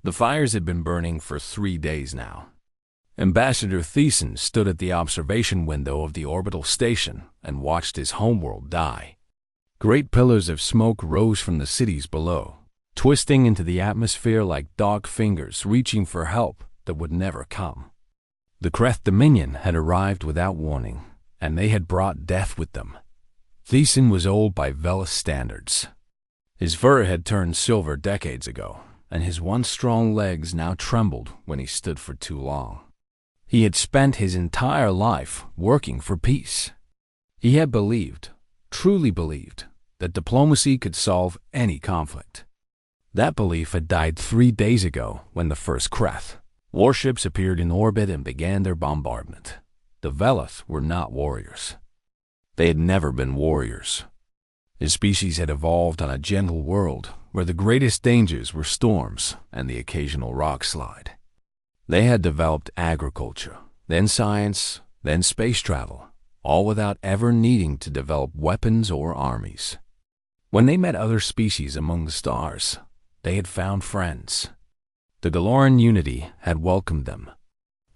The fires had been burning for 3 days now. Ambassador Thiessen stood at the observation window of the orbital station and watched his homeworld die. Great pillars of smoke rose from the cities below, twisting into the atmosphere like dog fingers reaching for help that would never come. The Kreth Dominion had arrived without warning, and they had brought death with them. Thiessen was old by Velis standards. His fur had turned silver decades ago, and his once strong legs now trembled when he stood for too long. He had spent his entire life working for peace. He had believed, truly believed, that diplomacy could solve any conflict. That belief had died 3 days ago when the first Kreth warships appeared in orbit and began their bombardment. The Velith were not warriors. They had never been warriors. His species had evolved on a gentle world where the greatest dangers were storms and the occasional rock slide. They had developed agriculture, then science, then space travel, all without ever needing to develop weapons or armies. When they met other species among the stars, they had found friends. The Galoran Unity had welcomed them.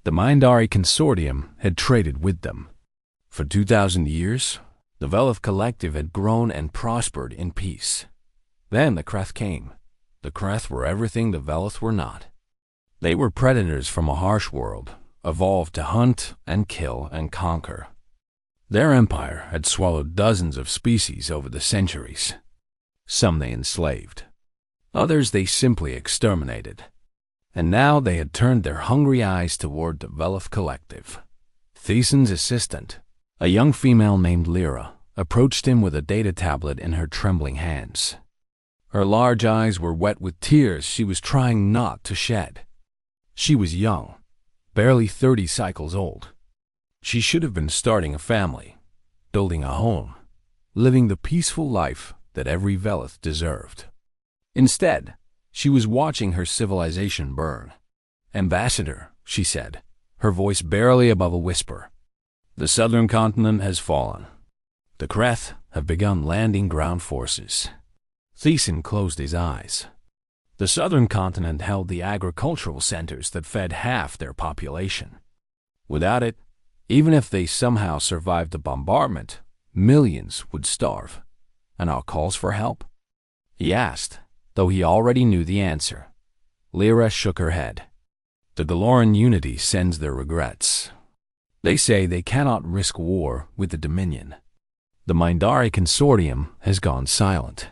The Mindari Consortium had traded with them. For 2,000 years, the Velith Collective had grown and prospered in peace. Then the Kreth came. The Kreth were everything the Velith were not. They were predators from a harsh world, evolved to hunt and kill and conquer. Their empire had swallowed dozens of species over the centuries. Some they enslaved. Others they simply exterminated. And now they had turned their hungry eyes toward the Velith Collective. Thiessen's assistant, a young female named Lyra, approached him with a data tablet in her trembling hands. Her large eyes were wet with tears she was trying not to shed. She was young, barely 30 cycles old. She should have been starting a family, building a home, living the peaceful life that every Velith deserved. Instead, she was watching her civilization burn. "Ambassador," she said, her voice barely above a whisper, "the southern continent has fallen. The Kreth have begun landing ground forces." Thiessen closed his eyes. The southern continent held the agricultural centers that fed half their population. Without it, even if they somehow survived the bombardment, millions would starve. And our calls for help? He asked, though he already knew the answer. Lyra shook her head. The Galoran Unity sends their regrets. They say they cannot risk war with the Dominion. The Mindari Consortium has gone silent.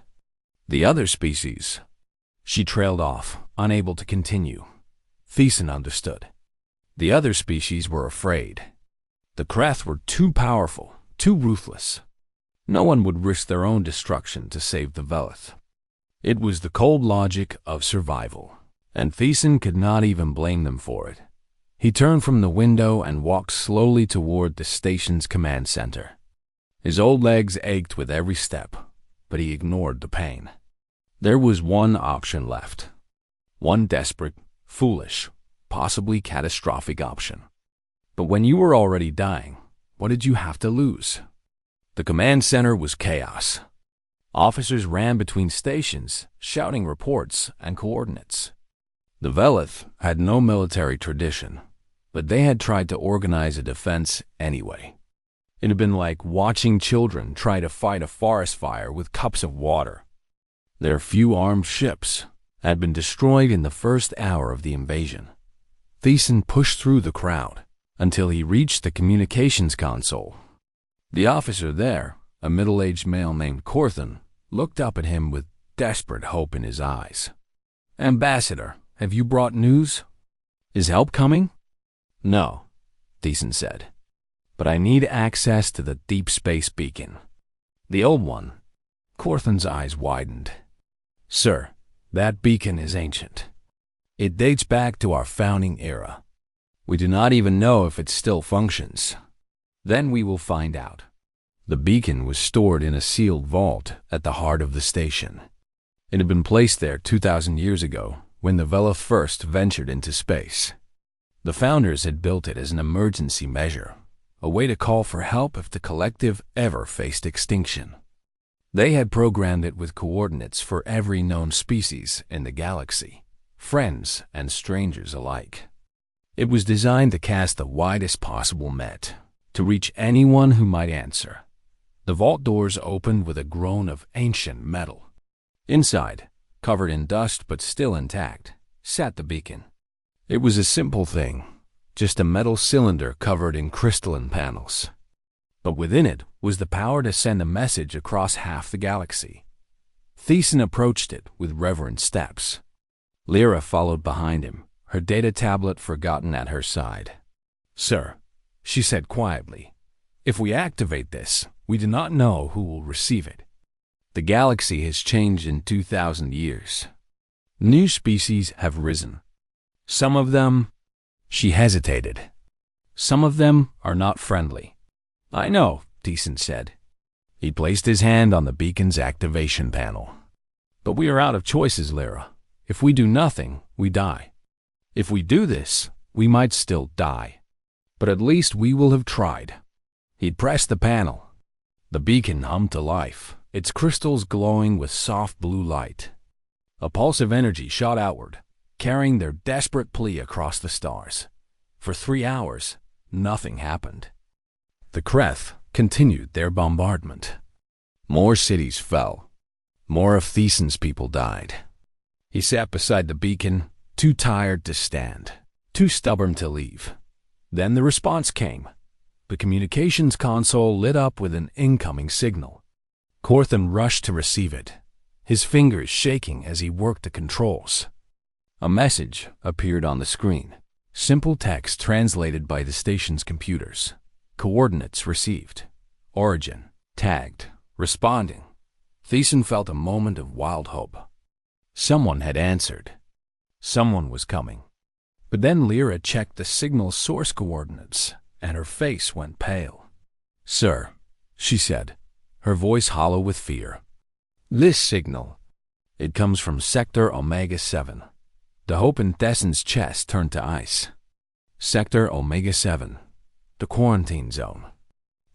The other species... She trailed off, unable to continue. Thiessen understood. The other species were afraid. The Kreth were too powerful, too ruthless. No one would risk their own destruction to save the Velith. It was the cold logic of survival, and Thiessen could not even blame them for it. He turned from the window and walked slowly toward the station's command center. His old legs ached with every step, but he ignored the pain. There was one option left. One desperate, foolish, possibly catastrophic option. But when you were already dying, what did you have to lose? The command center was chaos. Officers ran between stations, shouting reports and coordinates. The Velith had no military tradition, but they had tried to organize a defense anyway. It had been like watching children try to fight a forest fire with cups of water. Their few armed ships had been destroyed in the first hour of the invasion. Thiessen pushed through the crowd until he reached the communications console. The officer there, a middle-aged male named Corthan, looked up at him with desperate hope in his eyes. "Ambassador, have you brought news? Is help coming?" "No," Thiessen said, "but I need access to the deep space beacon. The old one." Corthan's eyes widened. "Sir, that beacon is ancient. It dates back to our founding era. We do not even know if it still functions. Then we will find out." The beacon was stored in a sealed vault at the heart of the station. It had been placed there 2,000 years ago when the Velith first ventured into space. The founders had built it as an emergency measure, a way to call for help if the collective ever faced extinction. They had programmed it with coordinates for every known species in the galaxy, friends and strangers alike. It was designed to cast the widest possible net, to reach anyone who might answer. The vault doors opened with a groan of ancient metal. Inside, covered in dust but still intact, sat the beacon. It was a simple thing, just a metal cylinder covered in crystalline panels. But within it was the power to send a message across half the galaxy. Thiessen approached it with reverent steps. Lyra followed behind him, her data tablet forgotten at her side. "Sir," she said quietly, "if we activate this, we do not know who will receive it. The galaxy has changed in 2,000 years. New species have risen. Some of them—" She hesitated. "Some of them are not friendly." "I know," Thiessen said. He placed his hand on the beacon's activation panel. "But we are out of choices, Lyra. If we do nothing, we die. If we do this, we might still die. But at least we will have tried." He pressed the panel. The beacon hummed to life, its crystals glowing with soft blue light. A pulse of energy shot outward, carrying their desperate plea across the stars. For 3 hours, nothing happened. The Kreth continued their bombardment. More cities fell. More of Thiessen's people died. He sat beside the beacon, too tired to stand, too stubborn to leave. Then the response came. The communications console lit up with an incoming signal. Corthan rushed to receive it, his fingers shaking as he worked the controls. A message appeared on the screen, simple text translated by the station's computers. Coordinates received. Origin tagged. Responding. Thiessen felt a moment of wild hope. Someone had answered. Someone was coming. But then Lyra checked the signal's source coordinates, and her face went pale. "Sir," she said, her voice hollow with fear. "This signal, it comes from Sector Omega-7." The hope in Thiessen's chest turned to ice. Sector Omega-7, the quarantine zone.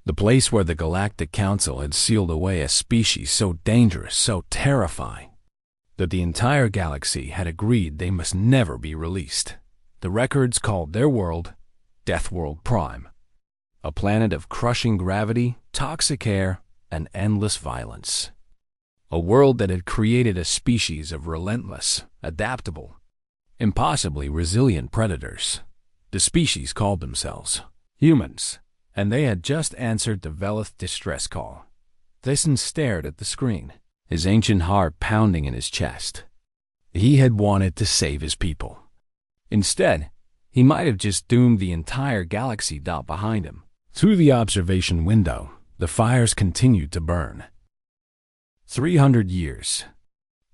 The place where the Galactic Council had sealed away a species so dangerous, so terrifying, that the entire galaxy had agreed they must never be released. The records called their world Deathworld Prime, a planet of crushing gravity, toxic air, and endless violence. A world that had created a species of relentless, adaptable, impossibly resilient predators. The species called themselves humans, and they had just answered the Velith distress call. Thiessen stared at the screen, his ancient heart pounding in his chest. He had wanted to save his people. Instead, he might have just doomed the entire galaxy behind him. Through the observation window, the fires continued to burn. 300 years.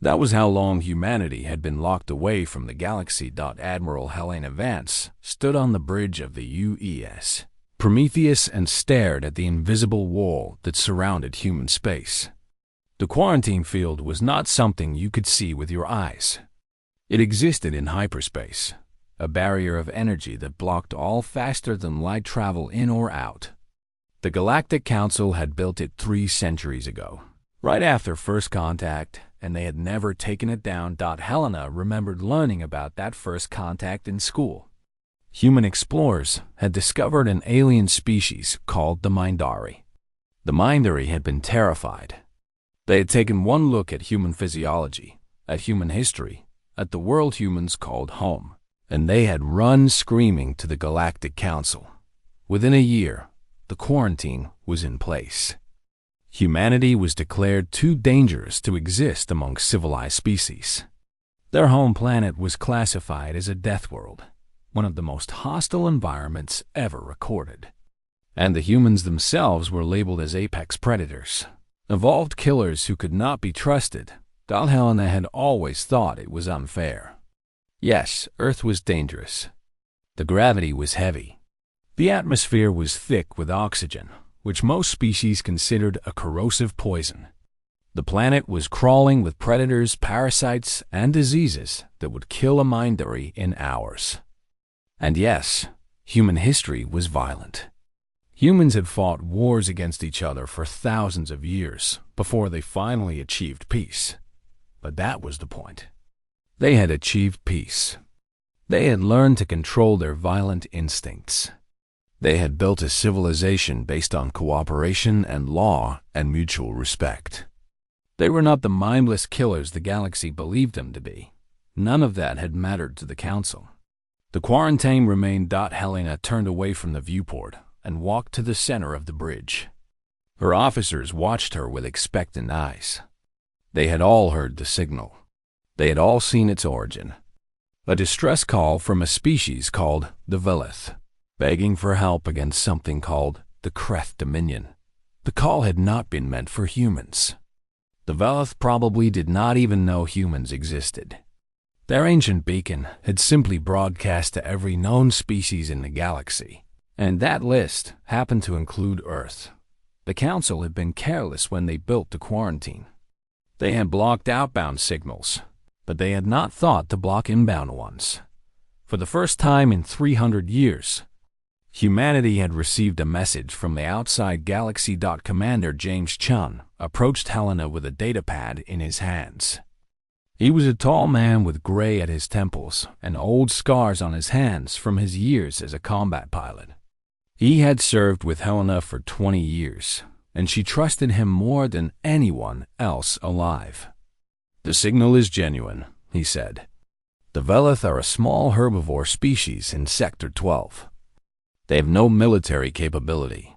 That was how long humanity had been locked away from the galaxy. Admiral Helena Vance stood on the bridge of the UES Prometheus and stared at the invisible wall that surrounded human space. The quarantine field was not something you could see with your eyes. It existed in hyperspace, a barrier of energy that blocked all faster-than-light travel in or out. The Galactic Council had built it 3 centuries ago, right after first contact, and they had never taken it down. Helena remembered learning about that first contact in school. Human explorers had discovered an alien species called the Mindari. The Mindari had been terrified. They had taken one look at human physiology, at human history, at the world humans called home, and they had run screaming to the Galactic Council. Within a year, the quarantine was in place. Humanity was declared too dangerous to exist among civilized species. Their home planet was classified as a death world, one of the most hostile environments ever recorded. And the humans themselves were labeled as apex predators, evolved killers who could not be trusted. Helena had always thought it was unfair. Yes, Earth was dangerous. The gravity was heavy. The atmosphere was thick with oxygen, which most species considered a corrosive poison. The planet was crawling with predators, parasites, and diseases that would kill a Mindari in hours. And yes, human history was violent. Humans had fought wars against each other for thousands of years before they finally achieved peace. But that was the point. They had achieved peace. They had learned to control their violent instincts. They had built a civilization based on cooperation and law and mutual respect. They were not the mindless killers the galaxy believed them to be. None of that had mattered to the Council. The quarantine remained. Helena turned away from the viewport and walked to the center of the bridge. Her officers watched her with expectant eyes. They had all heard the signal. They had all seen its origin. A distress call from a species called the Velith, begging for help against something called the Kreth Dominion. The call had not been meant for humans. The Velith probably did not even know humans existed. Their ancient beacon had simply broadcast to every known species in the galaxy, and that list happened to include Earth. The Council had been careless when they built the quarantine. They had blocked outbound signals, but they had not thought to block inbound ones. For the first time in 300 years, humanity had received a message from the outside galaxy. Commander James Chun approached Helena with a datapad in his hands. He was a tall man with gray at his temples and old scars on his hands from his years as a combat pilot. He had served with Helena for 20 years, and she trusted him more than anyone else alive. "The signal is genuine," he said. "The Velith are a small herbivore species in Sector 12. They have no military capability.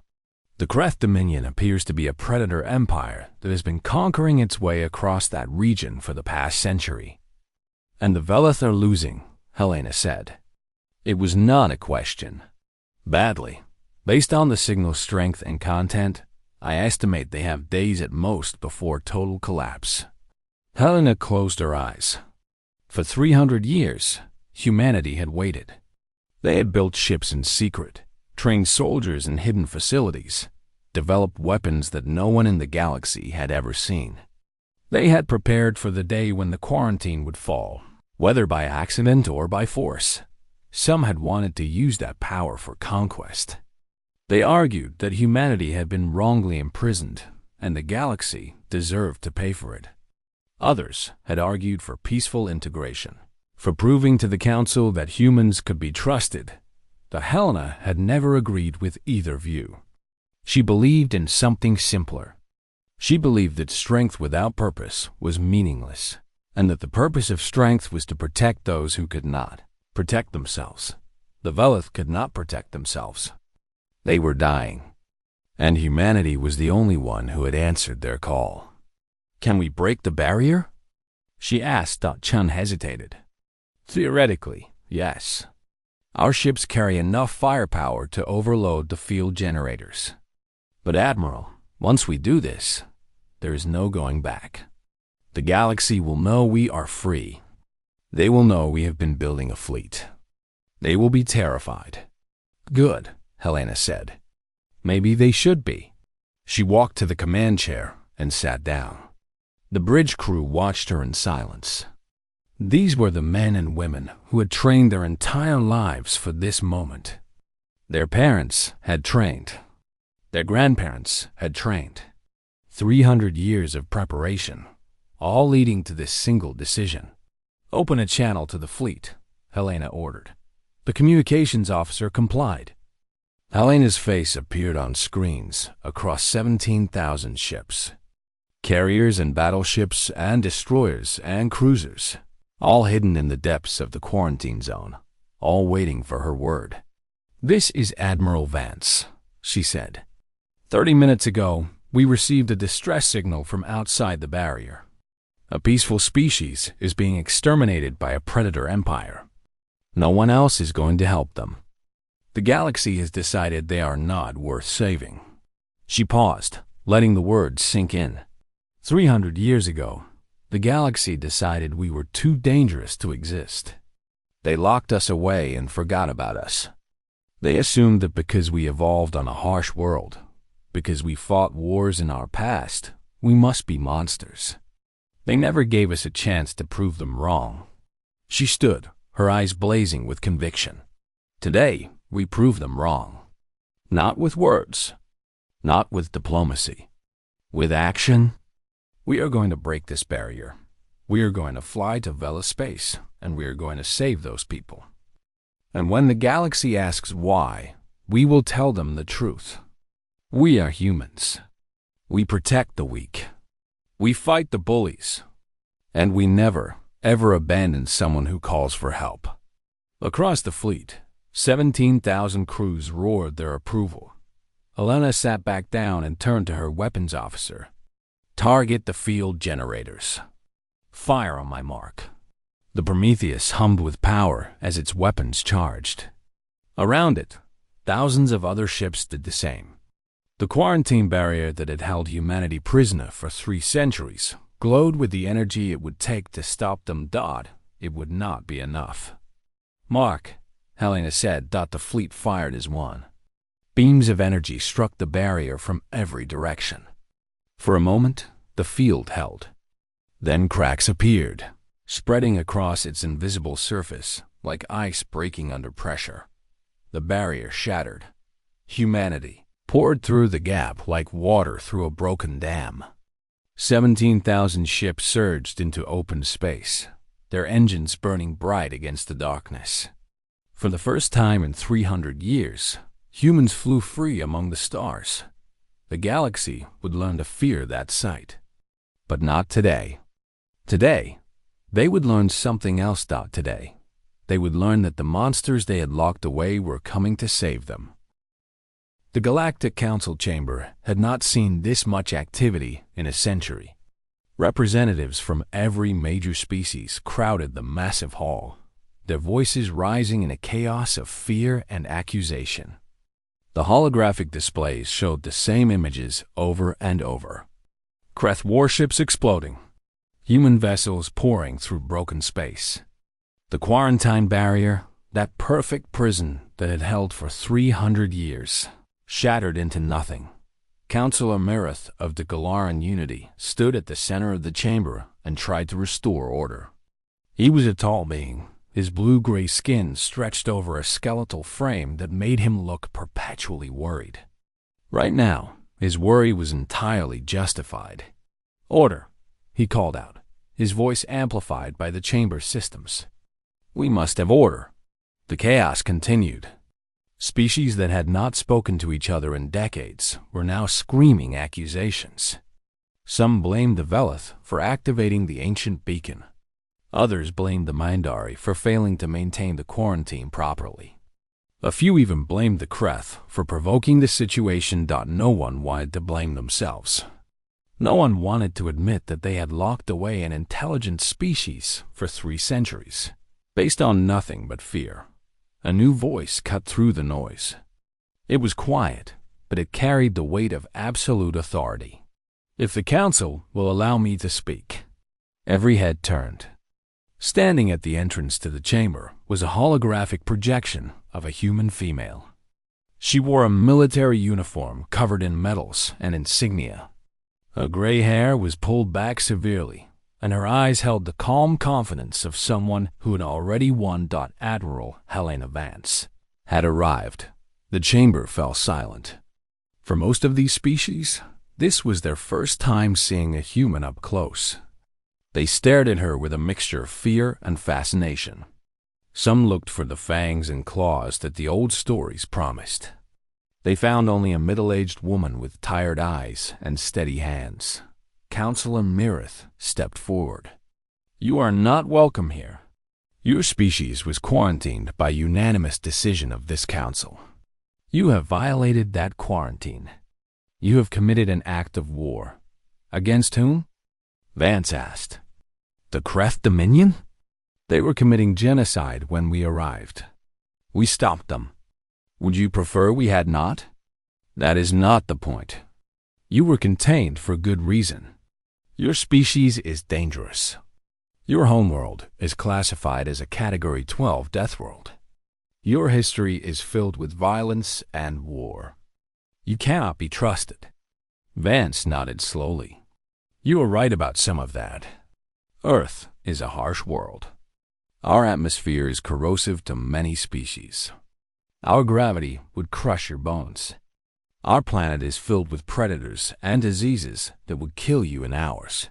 The Kreth Dominion appears to be a predator empire that has been conquering its way across that region for the past century. And the Velith are losing," Helena said. It was not a question. "Badly. Based on the signal's strength and content, I estimate they have days at most before total collapse." Helena closed her eyes. For 300 years, humanity had waited. They had built ships in secret, trained soldiers in hidden facilities, developed weapons that no one in the galaxy had ever seen. They had prepared for the day when the quarantine would fall, whether by accident or by force. Some had wanted to use that power for conquest. They argued that humanity had been wrongly imprisoned, and the galaxy deserved to pay for it. Others had argued for peaceful integration, for proving to the Council that humans could be trusted. But Helena had never agreed with either view. She believed in something simpler. She believed that strength without purpose was meaningless, and that the purpose of strength was to protect those who could not protect themselves. The Velith could not protect themselves. They were dying, and humanity was the only one who had answered their call. "Can we break the barrier?" she asked. Chun hesitated. "Theoretically, yes. Our ships carry enough firepower to overload the field generators. But Admiral, once we do this, there is no going back. The galaxy will know we are free. They will know we have been building a fleet. They will be terrified." "Good," Helena said. "Maybe they should be." She walked to the command chair and sat down. The bridge crew watched her in silence. These were the men and women who had trained their entire lives for this moment. Their parents had trained. Their grandparents had trained. 300 years of preparation, all leading to this single decision. "Open a channel to the fleet," Helena ordered. The communications officer complied. Helena's face appeared on screens across 17,000 ships. Carriers and battleships and destroyers and cruisers, all hidden in the depths of the quarantine zone, all waiting for her word. "This is Admiral Vance," she said. 30 minutes ago, we received a distress signal from outside the barrier. A peaceful species is being exterminated by a predator empire. No one else is going to help them. The galaxy has decided they are not worth saving." She paused, letting the words sink in. 300 years ago, the galaxy decided we were too dangerous to exist. They locked us away and forgot about us. They assumed that because we evolved on a harsh world, because we fought wars in our past, we must be monsters. They never gave us a chance to prove them wrong. She stood, her eyes blazing with conviction. Today, we prove them wrong. Not with words, not with diplomacy, with action. We are going to break this barrier. We are going to fly to Vela Space, and we are going to save those people. And when the galaxy asks why, we will tell them the truth. We are humans. We protect the weak. We fight the bullies. And we never, ever abandon someone who calls for help." Across the fleet, 17,000 crews roared their approval. Elena sat back down and turned to her weapons officer. "Target the field generators. Fire on my mark." The Prometheus hummed with power as its weapons charged. Around it, thousands of other ships did the same. The quarantine barrier that had held humanity prisoner for 3 centuries glowed with the energy it would take to stop them. It would not be enough. "Mark," Helena said. The fleet fired as one. Beams of energy struck the barrier from every direction. For a moment, the field held. Then cracks appeared, spreading across its invisible surface like ice breaking under pressure. The barrier shattered. Humanity poured through the gap like water through a broken dam. 17,000 ships surged into open space, their engines burning bright against the darkness. For the first time in 300 years, humans flew free among the stars. The galaxy would learn to fear that sight. But not today. Today, they would learn something else. Today, they would learn that the monsters they had locked away were coming to save them. The Galactic Council chamber had not seen this much activity in a century. Representatives from every major species crowded the massive hall, their voices rising in a chaos of fear and accusation. The holographic displays showed the same images over and over. Kreth warships exploding, human vessels pouring through broken space. The quarantine barrier, that perfect prison that had held for 300 years, shattered into nothing. Councillor Mirith of the Galaran Unity stood at the center of the chamber and tried to restore order. He was a tall being, his blue-gray skin stretched over a skeletal frame that made him look perpetually worried. Right now, his worry was entirely justified. "Order," he called out, his voice amplified by the chamber systems. "We must have order." The chaos continued. Species that had not spoken to each other in decades were now screaming accusations. Some blamed the Velith for activating the ancient beacon. Others blamed the Mindari for failing to maintain the quarantine properly. A few even blamed the Kreth for provoking the situation. No one wanted to blame themselves. No one wanted to admit that they had locked away an intelligent species for 3 centuries, based on nothing but fear. A new voice cut through the noise. It was quiet, but it carried the weight of absolute authority. "If the council will allow me to speak." Every head turned. Standing at the entrance to the chamber was a holographic projection of a human female. She wore a military uniform covered in medals and insignia. Her gray hair was pulled back severely, and her eyes held the calm confidence of someone who had already won. Admiral Helena Vance had arrived. The chamber fell silent. For most of these species, this was their first time seeing a human up close. They stared at her with a mixture of fear and fascination. Some looked for the fangs and claws that the old stories promised. They found only a middle-aged woman with tired eyes and steady hands. Councillor Mirith stepped forward. "You are not welcome here. Your species was quarantined by unanimous decision of this council. You have violated that quarantine. You have committed an act of war. Against whom?" Vance asked. "The Kreth Dominion? They were committing genocide when we arrived. We stopped them. Would you prefer we had not? That is not the point. You were contained for good reason. Your species is dangerous. Your homeworld is classified as a Category 12 death world. Your history is filled with violence and war. You cannot be trusted." Vance nodded slowly. "You are right about some of that. Earth is a harsh world. Our atmosphere is corrosive to many species. Our gravity would crush your bones. Our planet is filled with predators and diseases that would kill you in hours.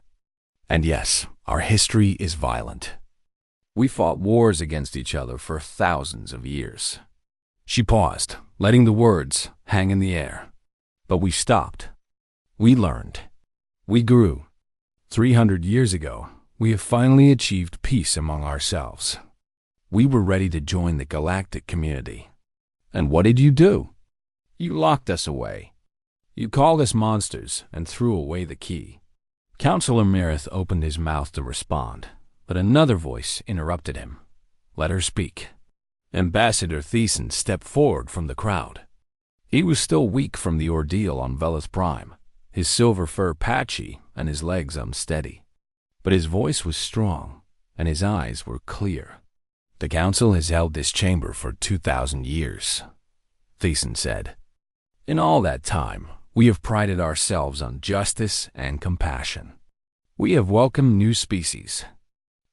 And yes, Our history is violent. We fought wars against each other for thousands of years. She paused, letting the words hang in the air. But we stopped. We learned. We grew. 300 years ago, we have finally achieved peace among ourselves. We were ready to join the galactic community. And what did you do? You locked us away. You called us monsters and threw away the key. Counselor Merith opened his mouth to respond, but another voice interrupted him. Let her speak. Ambassador Thiessen stepped forward from the crowd. He was still weak from the ordeal on Velith Prime, his silver fur patchy and his legs unsteady. But his voice was strong, and his eyes were clear. The Council has held this chamber for 2,000 years, Thiessen said. In all that time, we have prided ourselves on justice and compassion. We have welcomed new species.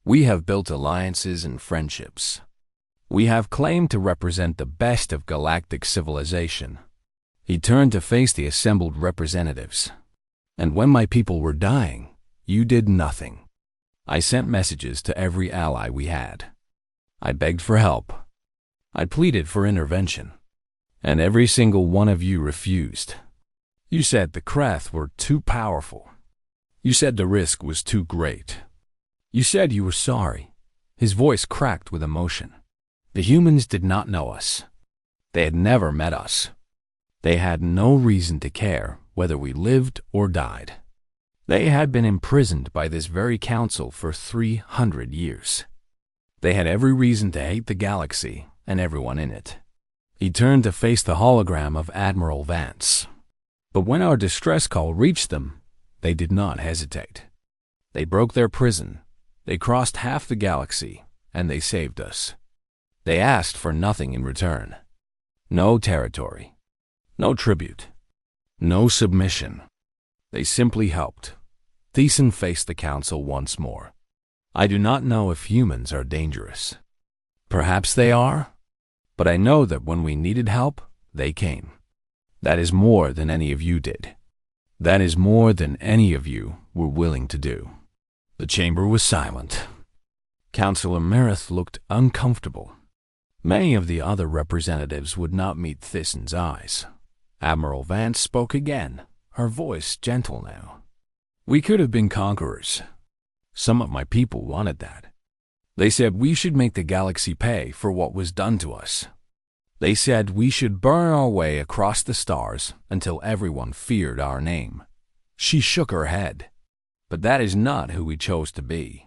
We have built alliances and friendships. We have claimed to represent the best of galactic civilization. He turned to face the assembled representatives. And when my people were dying, you did nothing. I sent messages to every ally we had. I begged for help. I pleaded for intervention. And every single one of you refused. You said the Krath were too powerful. You said the risk was too great. You said you were sorry. His voice cracked with emotion. The humans did not know us. They had never met us. They had no reason to care whether we lived or died. They had been imprisoned by this very council for 300 years. They had every reason to hate the galaxy and everyone in it. He turned to face the hologram of Admiral Vance. But when our distress call reached them, they did not hesitate. They broke their prison, they crossed half the galaxy, and they saved us. They asked for nothing in return. No territory, no tribute, no submission. They simply helped. Thiessen faced the council once more. I do not know if humans are dangerous. Perhaps they are, but I know that when we needed help, they came. That is more than any of you did. That is more than any of you were willing to do. The chamber was silent. Counselor Merith looked uncomfortable. Many of the other representatives would not meet Thiessen's eyes. Admiral Vance spoke again, her voice gentle now. We could have been conquerors. Some of my people wanted that. They said we should make the galaxy pay for what was done to us. They said we should burn our way across the stars until everyone feared our name. She shook her head. But that is not who we chose to be.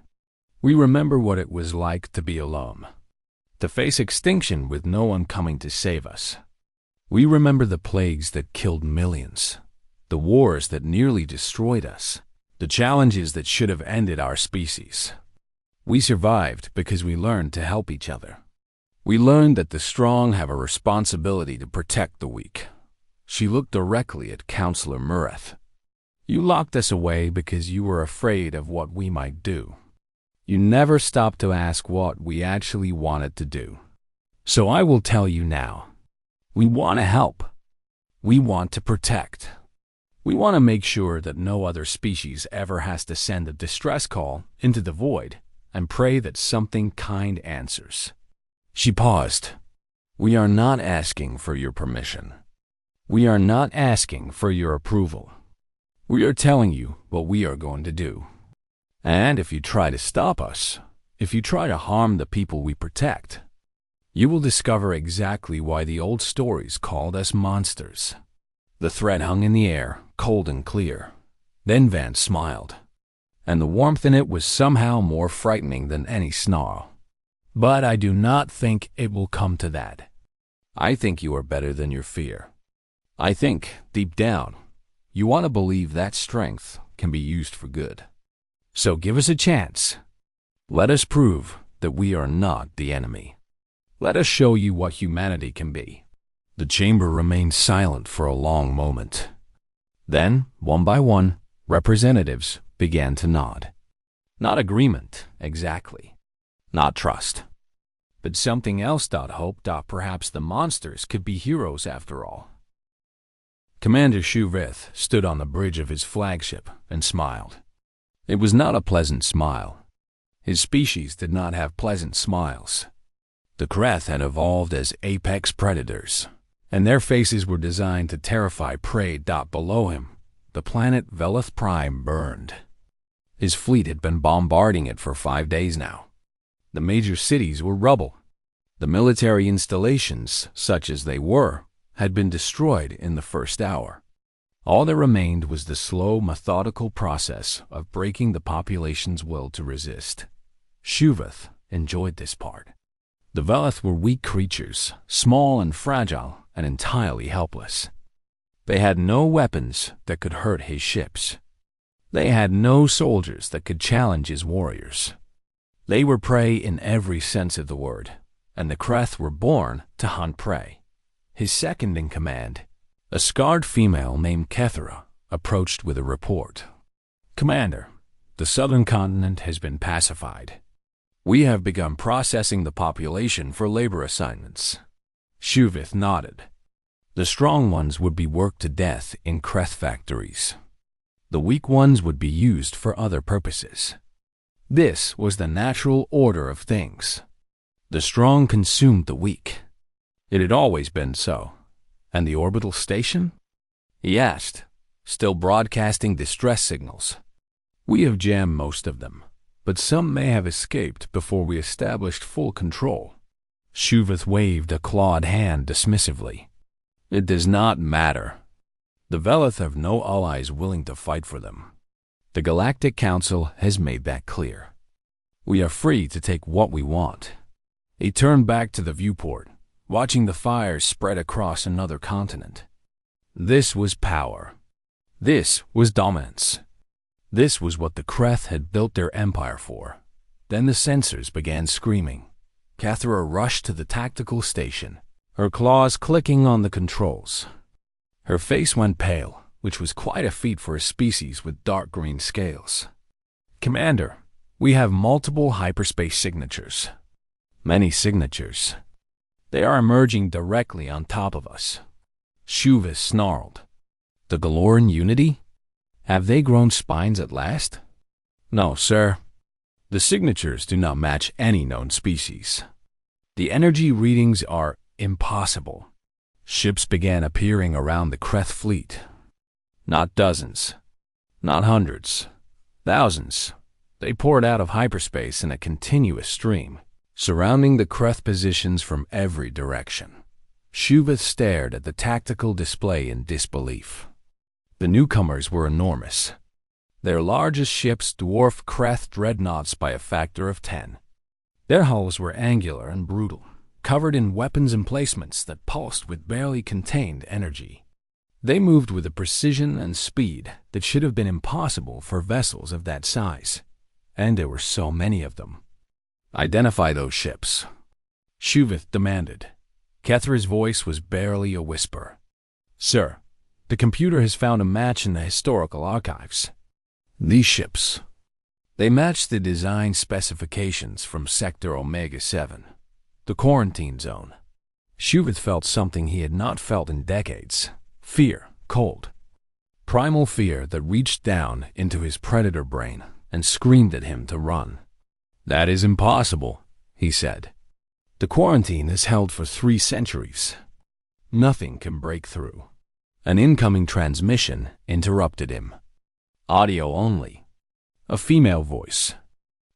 We remember what it was like to be alone, to face extinction with no one coming to save us. We remember the plagues that killed millions, the wars that nearly destroyed us, the challenges that should have ended our species. We survived because we learned to help each other. We learned that the strong have a responsibility to protect the weak. She looked directly at Counselor Merith. You locked us away because you were afraid of what we might do. You never stopped to ask what we actually wanted to do. So I will tell you now. We want to help. We want to protect. We want to make sure that no other species ever has to send a distress call into the void and pray that something kind answers. She paused. We are not asking for your permission. We are not asking for your approval. We are telling you what we are going to do. And if you try to stop us, if you try to harm the people we protect, you will discover exactly why the old stories called us monsters. The threat hung in the air, cold and clear. Then Vance smiled, and the warmth in it was somehow more frightening than any snarl. But I do not think it will come to that. I think you are better than your fear. I think, deep down, you want to believe that strength can be used for good. So give us a chance. Let us prove that we are not the enemy. Let us show you what humanity can be. The chamber remained silent for a long moment. Then, one by one, representatives began to nod. Not agreement, exactly. Not trust. But something else. Hope. Perhaps the monsters could be heroes after all. Commander Shuvith stood on the bridge of his flagship and smiled. It was not a pleasant smile. His species did not have pleasant smiles. The Kreth had evolved as apex predators, and their faces were designed to terrify prey. Below him, the planet Velith Prime burned. His fleet had been bombarding it for 5 days now. The major cities were rubble. The military installations, such as they were, had been destroyed in the first hour. All that remained was the slow, methodical process of breaking the population's will to resist. Shuvith enjoyed this part. The Velith were weak creatures, small and fragile, and entirely helpless. They had no weapons that could hurt his ships. They had no soldiers that could challenge his warriors. They were prey in every sense of the word, and the Kreth were born to hunt prey. His second in command, a scarred female named Kethera, approached with a report. "Commander, the southern continent has been pacified. We have begun processing the population for labor assignments." Shuvith nodded. The strong ones would be worked to death in Kreth factories. The weak ones would be used for other purposes. This was the natural order of things. The strong consumed the weak. It had always been so. And the orbital station? He asked, still broadcasting distress signals. "We have jammed most of them, but some may have escaped before we established full control." Shuvith waved a clawed hand dismissively. "It does not matter. The Velith have no allies willing to fight for them. The Galactic Council has made that clear. We are free to take what we want." He turned back to the viewport, watching the fires spread across another continent. This was power. This was dominance. This was what the Kreth had built their empire for. Then the sensors began screaming. Kethera rushed to the tactical station, her claws clicking on the controls. Her face went pale, which was quite a feat for a species with dark green scales. "Commander, we have multiple hyperspace signatures." "Many signatures. They are emerging directly on top of us." Shuvith snarled. "The Galoran Unity? Have they grown spines at last?" "No, sir. The signatures do not match any known species. The energy readings are impossible." Ships began appearing around the Kreth fleet. Not dozens, not hundreds, thousands. They poured out of hyperspace in a continuous stream, surrounding the Kreth positions from every direction. Shuvith stared at the tactical display in disbelief. The newcomers were enormous. Their largest ships dwarfed Kreth dreadnoughts by a factor of 10. Their hulls were angular and brutal, covered in weapons emplacements that pulsed with barely contained energy. They moved with a precision and speed that should have been impossible for vessels of that size, and there were so many of them. "Identify those ships," Shuvith demanded. Kethera's voice was barely a whisper. "Sir, the computer has found a match in the historical archives. These ships, they match the design specifications from Sector Omega-7, the quarantine zone." Shuvith felt something he had not felt in decades. Fear, cold. Primal fear that reached down into his predator brain and screamed at him to run. "That is impossible," he said. "The quarantine is held for 3 centuries. Nothing can break through." An incoming transmission interrupted him. Audio only. A female voice.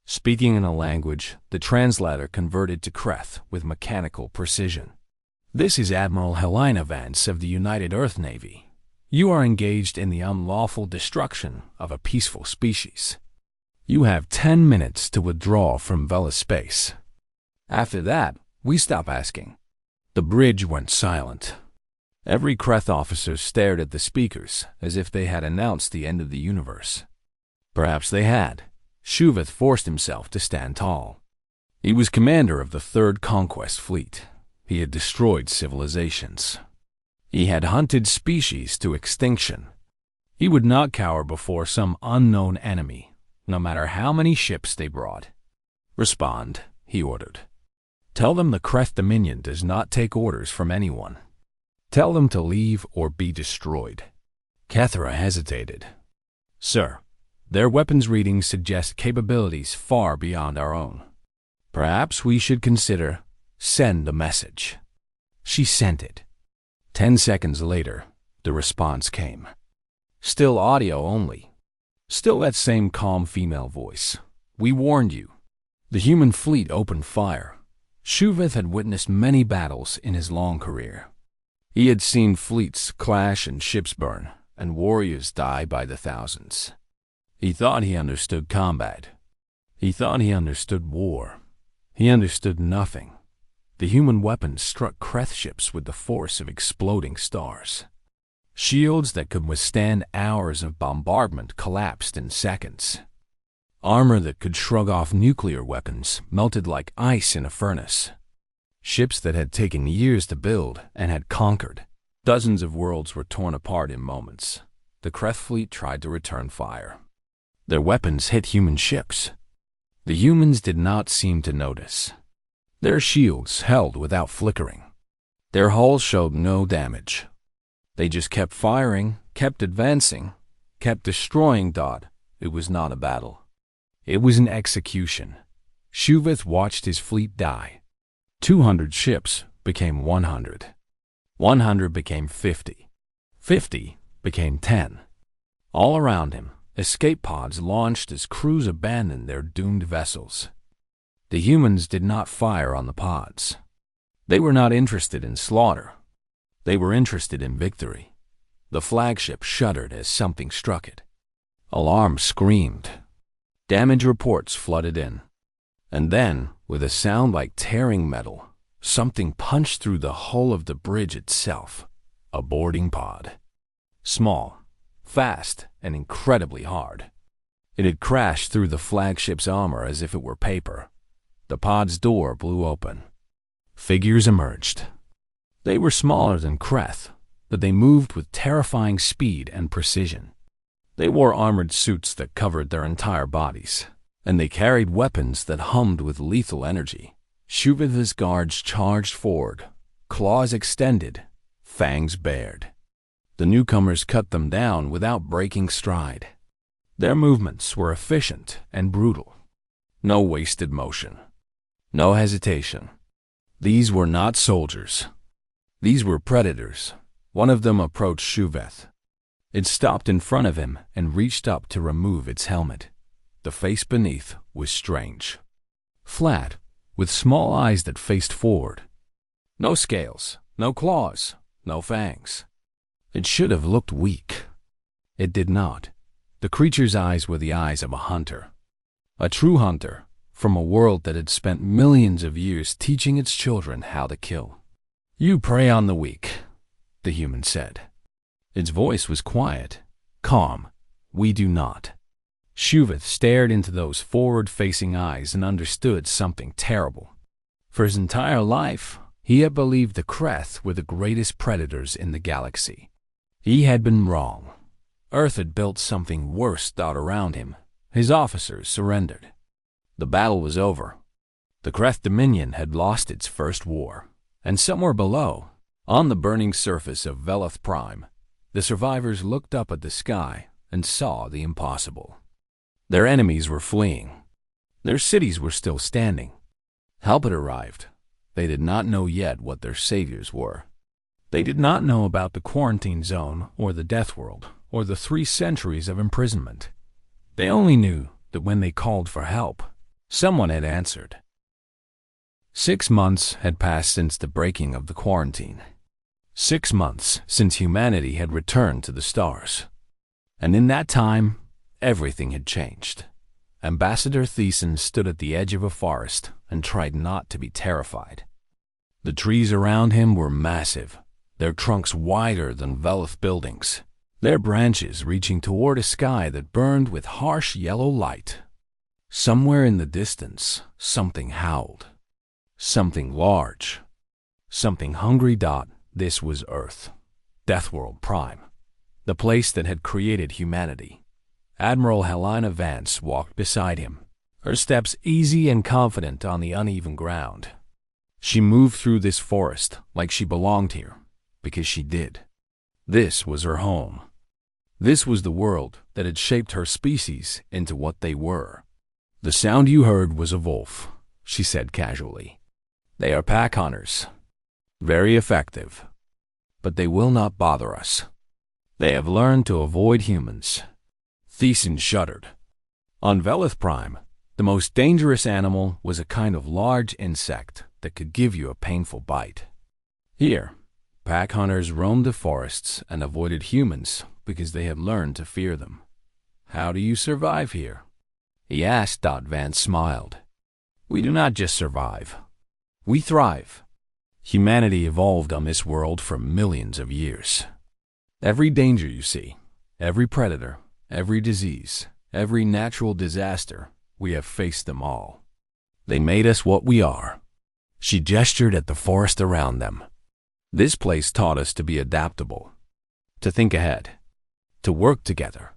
Speaking in a language the translator converted to Kreth with mechanical precision. "This is Admiral Helena Vance of the United Earth Navy. You are engaged in the unlawful destruction of a peaceful species. You have 10 minutes to withdraw from Vela space. After that, we stop asking." The bridge went silent. Every Kreth officer stared at the speakers as if they had announced the end of the universe. Perhaps they had. Shuvith forced himself to stand tall. He was commander of the 3rd Conquest Fleet. He had destroyed civilizations. He had hunted species to extinction. He would not cower before some unknown enemy, no matter how many ships they brought. "Respond," he ordered. "Tell them the Kreth Dominion does not take orders from anyone. Tell them to leave or be destroyed." Kethera hesitated. "Sir, Their weapons readings suggest capabilities far beyond our own. Perhaps we should consider send a message. She sent it. 10 seconds later, the response came. Still audio only. Still that same calm female voice. We warned you. The human fleet opened fire. Shuvith had witnessed many battles in his long career. He had seen fleets clash and ships burn, and warriors die by the thousands. He thought he understood combat. He thought he understood war. He understood nothing. The human weapons struck Kreth ships with the force of exploding stars. Shields that could withstand hours of bombardment collapsed in seconds. Armor that could shrug off nuclear weapons melted like ice in a furnace. Ships that had taken years to build and had conquered. Dozens of worlds were torn apart in moments. The Kreth fleet tried to return fire. Their weapons hit human ships. The humans did not seem to notice. Their shields held without flickering. Their hulls showed no damage. They just kept firing, kept advancing, kept destroying. It was not a battle. It was an execution. Shuvith watched his fleet die. 200 ships became 100. 100 became 50. 50 became 10. All around him, escape pods launched as crews abandoned their doomed vessels. The humans did not fire on the pods. They were not interested in slaughter. They were interested in victory. The flagship shuddered as something struck it. Alarms screamed. Damage reports flooded in. And then, with a sound like tearing metal, something punched through the hull of the bridge itself. A boarding pod. Small, fast, and incredibly hard. It had crashed through the flagship's armor as if it were paper. The pod's door blew open. Figures emerged. They were smaller than Kreth, but they moved with terrifying speed and precision. They wore armored suits that covered their entire bodies, and they carried weapons that hummed with lethal energy. Shuvith's guards charged forward, claws extended, fangs bared. The newcomers cut them down without breaking stride. Their movements were efficient and brutal. No wasted motion. No hesitation. These were not soldiers. These were predators. One of them approached Shuvith. It stopped in front of him and reached up to remove its helmet. The face beneath was strange. Flat, with small eyes that faced forward. No scales, no claws, no fangs. It should have looked weak. It did not. The creature's eyes were the eyes of a hunter. A true hunter, from a world that had spent millions of years teaching its children how to kill. You prey on the weak, the human said. Its voice was quiet, calm. We do not. Shuvith stared into those forward-facing eyes and understood something terrible. For his entire life, he had believed the Kreth were the greatest predators in the galaxy. He had been wrong. Earth had built something worse out around him. His officers surrendered. The battle was over. The Kreth Dominion had lost its first war. And somewhere below, on the burning surface of Veleth Prime, the survivors looked up at the sky and saw the impossible. Their enemies were fleeing. Their cities were still standing. Help had arrived. They did not know yet what their saviors were. They did not know about the quarantine zone or the death world or the 3 centuries of imprisonment. They only knew that when they called for help, someone had answered. 6 months had passed since the breaking of the quarantine. 6 months since humanity had returned to the stars. And in that time, everything had changed. Ambassador Thiessen stood at the edge of a forest and tried not to be terrified. The trees around him were massive, their trunks wider than Veleth buildings, their branches reaching toward a sky that burned with harsh yellow light. Somewhere in the distance, something howled. Something large. Something hungry. This was Earth. Deathworld Prime. The place that had created humanity. Admiral Helena Vance walked beside him, her steps easy and confident on the uneven ground. She moved through this forest like she belonged here, because she did. This was her home. This was the world that had shaped her species into what they were. "The sound you heard was a wolf," she said casually. "They are pack hunters. Very effective. But they will not bother us. They have learned to avoid humans." Thiessen shuddered. On Velith Prime, the most dangerous animal was a kind of large insect that could give you a painful bite. Here, pack hunters roamed the forests and avoided humans because they had learned to fear them. "How do you survive here?" he asked. Vance smiled. "We do not just survive. We thrive. Humanity evolved on this world for millions of years. Every danger you see, every predator, every disease, every natural disaster, we have faced them all. They made us what we are." She gestured at the forest around them. "This place taught us to be adaptable, to think ahead, to work together.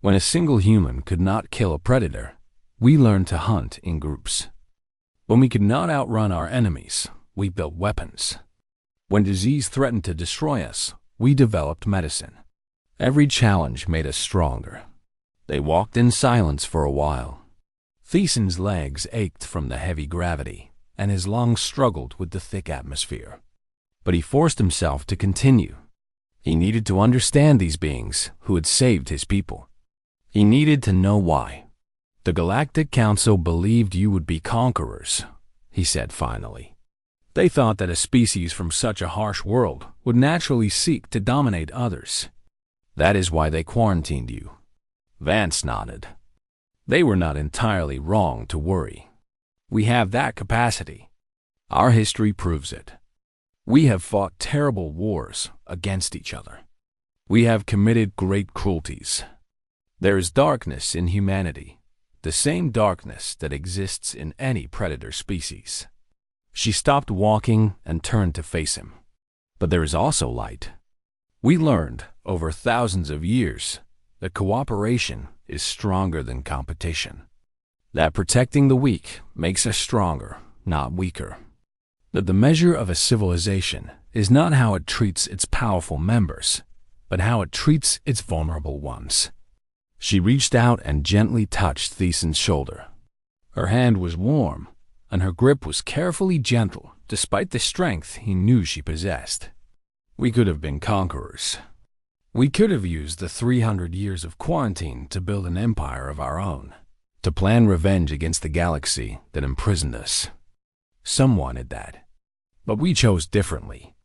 When a single human could not kill a predator, we learned to hunt in groups. When we could not outrun our enemies, we built weapons. When disease threatened to destroy us, we developed medicine. Every challenge made us stronger." They walked in silence for a while. Thiessen's legs ached from the heavy gravity, and his lungs struggled with the thick atmosphere. But he forced himself to continue. He needed to understand these beings who had saved his people. He needed to know why. "The Galactic Council believed you would be conquerors," he said finally. "They thought that a species from such a harsh world would naturally seek to dominate others. That is why they quarantined you." Vance nodded. "They were not entirely wrong to worry. We have that capacity. Our history proves it. We have fought terrible wars against each other. We have committed great cruelties. There is darkness in humanity, the same darkness that exists in any predator species." She stopped walking and turned to face him. "But there is also light. We learned, over thousands of years, that cooperation is stronger than competition. That protecting the weak makes us stronger, not weaker. That the measure of a civilization is not how it treats its powerful members, but how it treats its vulnerable ones." She reached out and gently touched Thiessen's shoulder. Her hand was warm, and her grip was carefully gentle, despite the strength he knew she possessed. "We could have been conquerors. We could have used the 300 years of quarantine to build an empire of our own, to plan revenge against the galaxy that imprisoned us. Some wanted that. But we chose differently.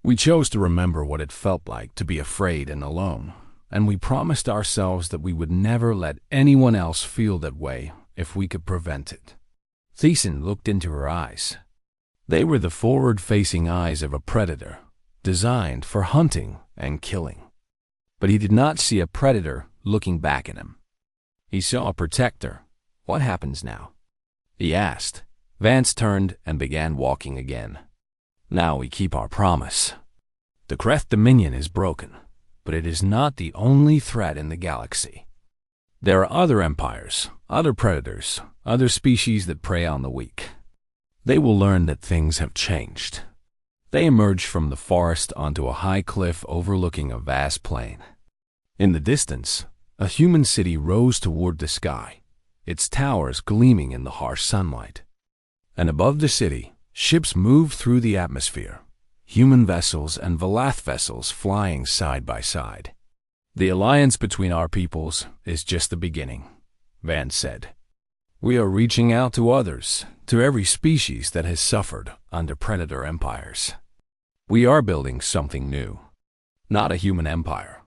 We chose to remember what it felt like to be afraid and alone, and we promised ourselves that we would never let anyone else feel that way if we could prevent it." Thiessen looked into her eyes. They were the forward-facing eyes of a predator, designed for hunting and killing. But he did not see a predator looking back at him. He saw a protector. "What happens now?" he asked. Vance turned and began walking again. "Now we keep our promise. The Kreth Dominion is broken, but it is not the only threat in the galaxy. There are other empires, other predators, other species that prey on the weak. They will learn that things have changed." They emerged from the forest onto a high cliff overlooking a vast plain. In the distance, a human city rose toward the sky, its towers gleaming in the harsh sunlight. And above the city, ships moved through the atmosphere, human vessels and Velath vessels flying side by side. "The alliance between our peoples is just the beginning," Vance said. "We are reaching out to others, to every species that has suffered under predator empires. We are building something new. Not a human empire.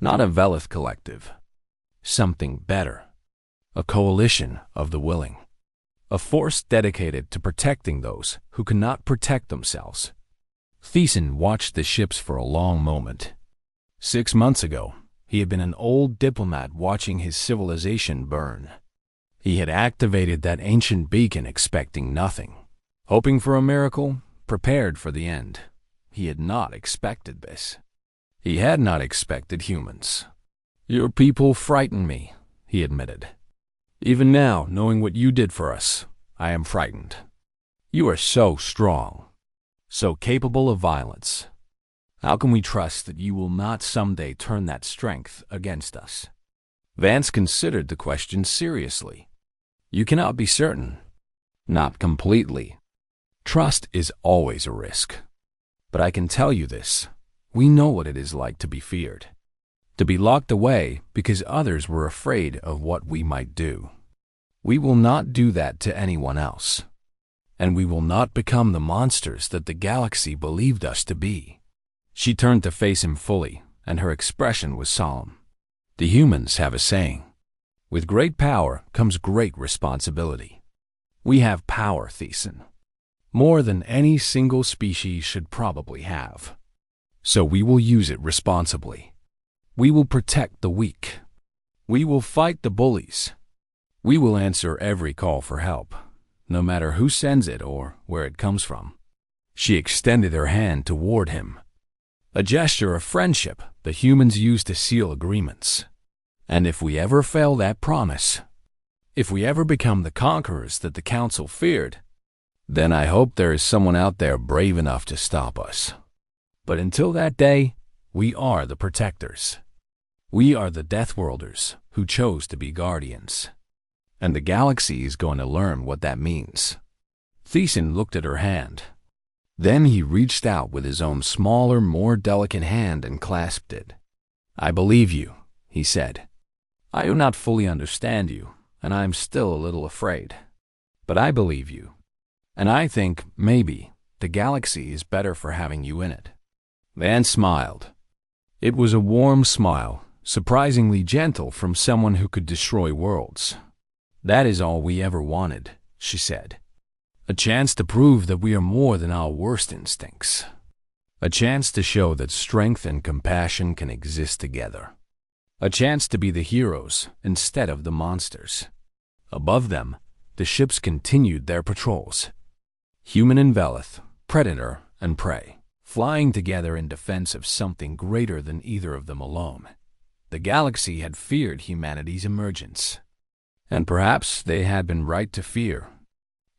Not a Velith collective. Something better. A coalition of the willing. A force dedicated to protecting those who cannot protect themselves." Thiessen watched the ships for a long moment. 6 months ago, he had been an old diplomat watching his civilization burn. He had activated that ancient beacon expecting nothing, hoping for a miracle, prepared for the end. He had not expected this. He had not expected humans. "Your people frighten me," he admitted. "Even now, knowing what you did for us, I am frightened. You are so strong, so capable of violence. How can we trust that you will not someday turn that strength against us? Vance considered the question seriously. You cannot be certain. Not completely. Trust is always a risk. But I can tell you this. We know what it is like to be feared. To be locked away because others were afraid of what we might do. We will not do that to anyone else. And we will not become the monsters that the galaxy believed us to be. She turned to face him fully, and her expression was solemn. The humans have a saying. With great power comes great responsibility. We have power, Thiessen. More than any single species should probably have. So we will use it responsibly. We will protect the weak. We will fight the bullies. We will answer every call for help, no matter who sends it or where it comes from. She extended her hand toward him. A gesture of friendship the humans use to seal agreements. And if we ever fail that promise, if we ever become the conquerors that the Council feared, then I hope there is someone out there brave enough to stop us. But until that day, we are the protectors. We are the Deathworlders who chose to be guardians. And the galaxy is going to learn what that means. Thiessen looked at her hand. Then he reached out with his own smaller, more delicate hand and clasped it. I believe you, he said. I do not fully understand you, and I am still a little afraid. But I believe you. And I think, maybe, the galaxy is better for having you in it. Vance smiled. It was a warm smile, surprisingly gentle from someone who could destroy worlds. That is all we ever wanted, she said. A chance to prove that we are more than our worst instincts. A chance to show that strength and compassion can exist together. A chance to be the heroes instead of the monsters. Above them, the ships continued their patrols. Human and Velith, predator and prey, flying together in defense of something greater than either of them alone. The galaxy had feared humanity's emergence. And perhaps they had been right to fear.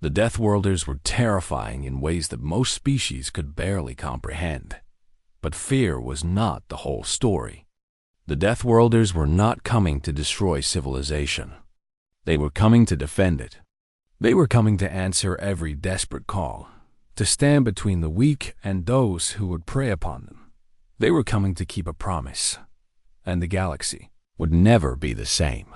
The Deathworlders were terrifying in ways that most species could barely comprehend. But fear was not the whole story. The Deathworlders were not coming to destroy civilization. They were coming to defend it. They were coming to answer every desperate call, to stand between the weak and those who would prey upon them. They were coming to keep a promise, and the galaxy would never be the same.